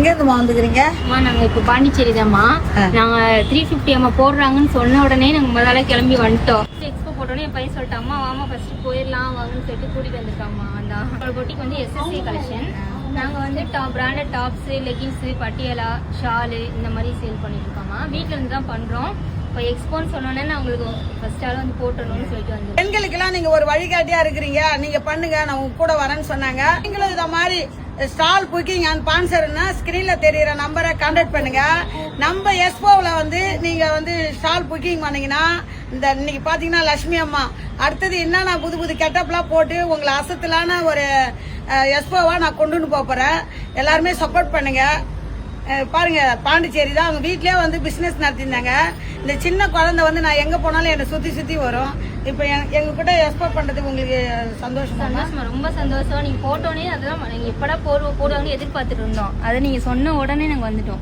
எங்க இருந்து வந்துக்கிறீங்க? நாங்க இப்ப பாண்டிச்சேரி தான்மா. நாங்க 350 போடுறாங்கன்னு சொன்ன உடனே நாங்க முதல்ல கிளம்பி வந்துட்டோம். எக்ஸ்போ போட்டோன்னே என் பையன் சொல்லிட்டு அம்மா வாமா ஃபர்ஸ்ட் போயிடலாம் வாங்கன்னு சொல்லிட்டு கூட்டிட்டு வந்திருக்காம்மா. அந்த பொட்டிக்கு வந்து எஸ்எஸ்சி கலெக்ஷன். நாங்க வந்து பிராண்டட் டாப்ஸ், லெகின்ஸ், பட்டியலா, ஷாலு இந்த மாதிரி சேல் பண்ணிட்டு இருக்கோம்மா. வீட்டுல இருந்து தான் பண்றோம். இப்போ எக்ஸ்போன்னு சொன்னோன்னே நான் உங்களுக்கு ஃபர்ஸ்ட் ஆள் வந்து போட்டணும்னு சொல்லிட்டு வந்து. பெண்களுக்கெல்லாம் நீங்க ஒரு வழிகாட்டியா இருக்கிறீங்க, நீங்க பண்ணுங்க, நான் உங்க கூட வரேன்னு சொன்னாங்க. நீங்களும் இந்த மாதிரி ஸ்டால் புக்கிங் அண்ட் ஸ்பான்சர்னா ஸ்கிரீன்ல தெரியுற நம்பரை கான்டாக்ட் பண்ணுங்க. நம்ம எஸ்போவில் வந்து நீங்க வந்து ஸ்டால் புக்கிங் பண்ணீங்கன்னா இந்த இன்னைக்கு பாத்தீங்கன்னா லட்சுமி அம்மா அடுத்தது என்னன்னா புது புது கெட்டப்லாம் போட்டு உங்களை அசத்தலான ஒரு எஸ்போவா நான் கொண்டுன்னு போறேன். எல்லாருமே சப்போர்ட் பண்ணுங்க. பாருங்க, பாண்டிச்சேரி தான். அவங்க வீட்லயே வந்து பிசினஸ் நடத்திருந்தாங்க. இந்த சின்ன குழந்தை வந்து நான் எங்க போனாலும் என்னை சுத்தி சுத்தி வரும். இப்ப எங்க கிட்ட எக்ஸ்போர்ட் பண்றது உங்களுக்கு சந்தோஷமா? ரொம்ப சந்தோஷம். நீங்க போட்டோன்னே அதெல்லாம் நீங்க எப்படா போடுவாங்கன்னு எதிர்பார்த்துட்டு இருந்தோம். அதை நீங்க சொன்ன உடனே நாங்க வந்துட்டோம்.